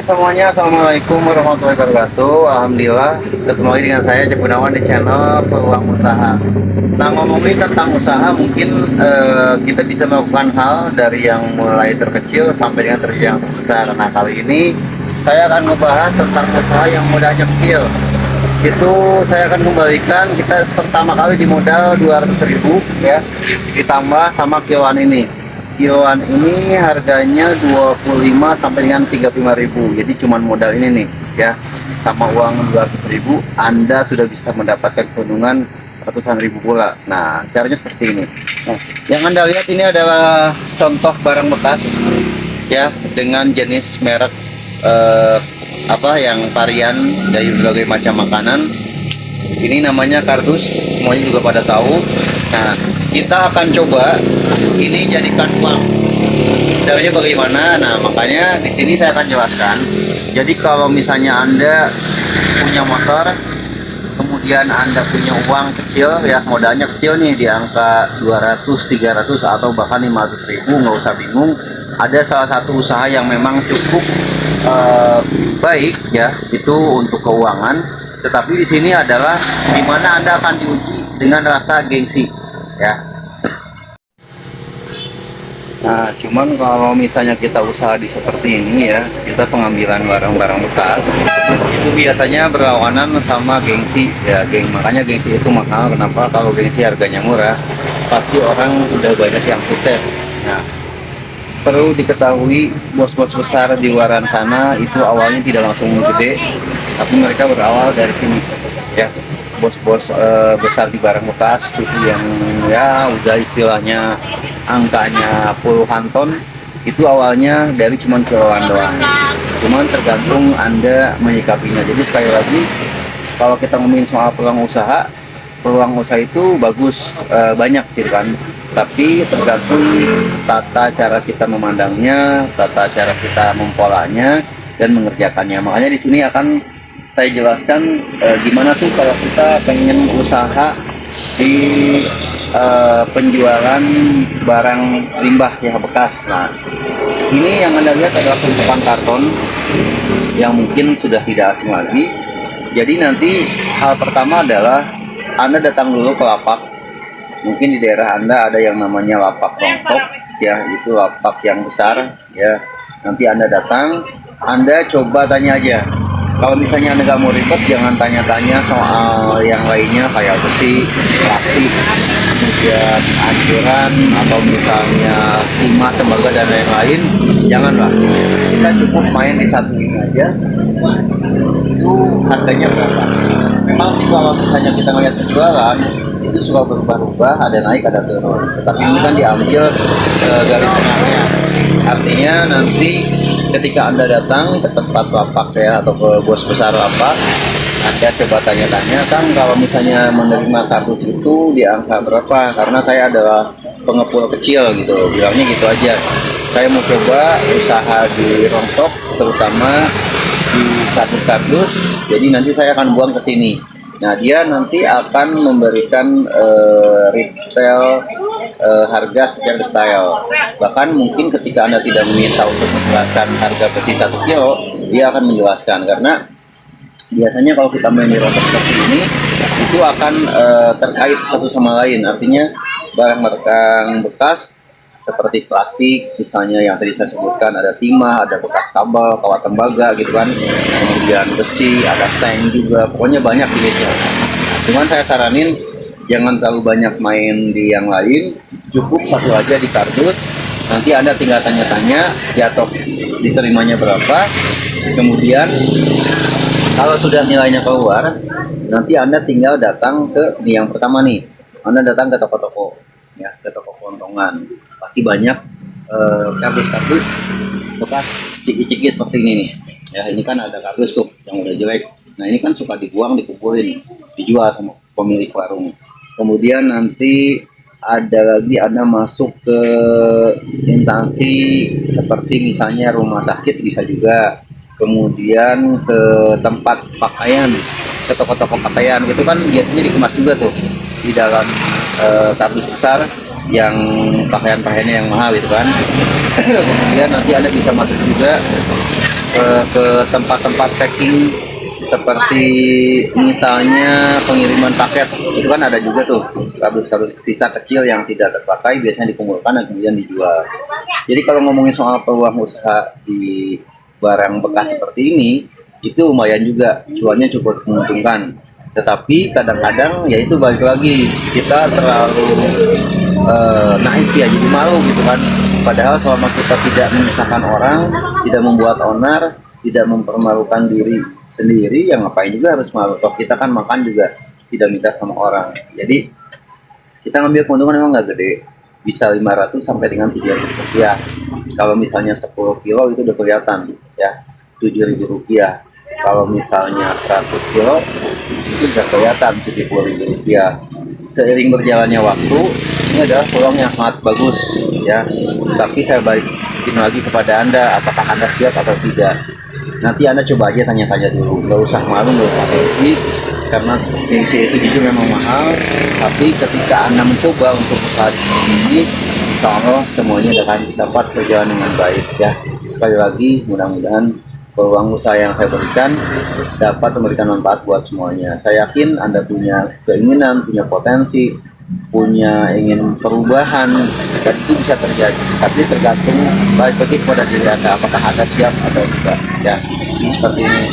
semuanya, Assalamualaikum warahmatullahi wabarakatuh. Alhamdulillah, ketemu lagi dengan saya Cep Gunawan di channel Peluang Usaha. Nah, ngomongin tentang usaha, mungkin kita bisa melakukan hal dari yang mulai terkecil sampai dengan yang besar. Nah, kali ini saya akan membahas tentang usaha yang modalnya kecil. Itu saya akan kembalikan kita pertama kali di modal 200.000 ya, ditambah sama kiloan ini. Kiloan ini harganya 25 sampai dengan 35.000. Jadi cuman modal ini nih ya, sama uang 200.000 Anda sudah bisa mendapatkan keuntungan ratusan ribu pula. Nah, caranya seperti ini. Nah, yang Anda lihat ini adalah contoh barang bekas ya, dengan jenis merek yang varian dari berbagai macam makanan. Ini namanya kardus, semuanya juga pada tahu. Nah, kita akan coba ini jadikan uang. Caranya bagaimana? Nah, makanya di sini saya akan jelaskan. Jadi kalau misalnya Anda punya motor, kemudian Anda punya uang kecil ya, modalnya kecil nih di angka 200, 300 atau bahkan 500.000, nggak usah bingung. Ada salah satu usaha yang memang cukup baik ya, itu untuk keuangan. Tetapi di sini adalah dimana Anda akan diuji dengan rasa gengsi ya. Nah, cuman kalau misalnya kita usaha di seperti ini ya, kita pengambilan barang-barang bekas itu biasanya berlawanan sama gengsi ya, makanya gengsi itu mahal. Kenapa? Kalau gengsi harganya murah, pasti orang udah banyak yang sukses. Nah, perlu diketahui, bos-bos besar di luar sana itu awalnya tidak langsung gede, tapi mereka berawal dari sini ya. Bos-bos besar di barang bekas itu yang ya udah istilahnya angkanya puluhan ton, itu awalnya dari cuman kiloan doang. Cuman tergantung Anda menyikapinya. Jadi sekali lagi, kalau kita ngomongin soal peluang usaha itu bagus, banyak gitu kan, tapi tergantung tata cara kita memandangnya, tata cara kita mempolanya dan mengerjakannya. Makanya di sini akan saya jelaskan gimana sih kalau kita pengen usaha di penjualan barang limbah ya, bekas. Nah, ini yang Anda lihat adalah tumpukan karton yang mungkin sudah tidak asing lagi. Jadi nanti hal pertama adalah Anda datang dulu ke lapak. Mungkin di daerah Anda ada yang namanya lapak rongkok ya, itu lapak yang besar ya. Nanti Anda datang, Anda coba tanya aja. Kalau misalnya Anda nggak mau ribet, jangan tanya-tanya soal yang lainnya kayak besi, plastik, kemudian anjuran atau misalnya timah, tembaga dan lain-lain. Janganlah. Kita cukup main di satu ini aja. Itu harganya berapa? Memang sih kalau misalnya kita melihat penjualan itu suka berubah-ubah, ada naik ada turun. Tetapi ini kan diambil garis tengahnya. Artinya nanti ketika Anda datang ke tempat lapak ya, atau ke bos besar lapak, Anda coba tanya-tanya, Kang, kalau misalnya menerima kardus itu di angka berapa? Karena saya adalah pengepul kecil gitu, bilangnya gitu aja. Saya mau coba usaha di rontok, terutama di kardus-kardus, jadi nanti saya akan buang ke sini. Nah, dia nanti akan memberikan retail harga secara detail. Bahkan mungkin ketika Anda tidak meminta untuk menjelaskan harga besi 1 kilo, dia akan menjelaskan. Karena biasanya kalau kita main di rontok seperti ini, itu akan terkait satu sama lain. Artinya barang-barang bekas seperti plastik, misalnya yang tadi saya sebutkan, ada timah, ada bekas kabel, kawat tembaga gitu kan, kemudian besi, ada seng juga, pokoknya banyak jenisnya. Cuman saya saranin jangan terlalu banyak main di yang lain, cukup satu aja di kardus. Nanti Anda tinggal tanya-tanya ya, atau diterimanya berapa. Kemudian kalau sudah nilainya keluar, nanti Anda tinggal datang ke yang pertama nih. Anda datang ke toko-toko ya, ke toko kelontongan. Pasti banyak kardus-kardus bekas ciki-ciki seperti ini nih. Ya, ini kan ada kardus tuh yang udah jelek. Nah, ini kan suka dibuang, dikumpulin, dijual sama pemilik warung. Kemudian nanti ada lagi Anda masuk ke instansi seperti misalnya rumah sakit bisa juga. Kemudian ke tempat pakaian, ke toko-toko pakaian gitu kan, biasanya dikemas juga tuh di dalam kardus besar yang pakaian-pakaiannya yang mahal gitu kan. Kemudian nanti Anda bisa masuk juga ke tempat-tempat packing seperti misalnya pengiriman paket, itu kan ada juga tuh kardus-kardus sisa kecil yang tidak terpakai biasanya dikumpulkan dan kemudian dijual. Jadi kalau ngomongin soal peluang usaha di barang bekas seperti ini, itu lumayan juga, cuannya cukup menguntungkan. Tetapi kadang-kadang ya itu balik lagi, kita terlalu naif ya, jadi malu gitu kan. Padahal selama kita tidak menyusahkan orang, tidak membuat onar, tidak mempermalukan diri sendiri, yang ngapain juga harus malu. Toh kita kan makan juga tidak minta sama orang. Jadi kita ngambil keuntungan memang nggak gede, bisa 500 sampai dengan 700 rupiah. Kalau misalnya 10 kilo itu udah kelihatan ya, 7.000 rupiah. Kalau misalnya 100 kilo itu udah kelihatan 70.000 rupiah. Seiring berjalannya waktu, ini adalah peluang yang sangat bagus ya. Tapi saya balikin lagi kepada Anda, apakah Anda siap atau tidak. Nanti Anda coba aja tanya-tanya dulu, nggak usah malu, nggak usah gengsi, karena gengsi itu jujur memang mahal. Tapi ketika Anda mencoba untuk usaha ini, insya Allah semuanya akan dapat berjalan dengan baik ya. Sekali lagi, mudah-mudahan peluang usaha yang saya berikan dapat memberikan manfaat buat semuanya. Saya yakin Anda punya keinginan, punya potensi, punya ingin perubahan, dan itu bisa terjadi. Tapi tergantung balik lagi kepada diri Anda, apakah Anda siap atau tidak. Ya, seperti ini.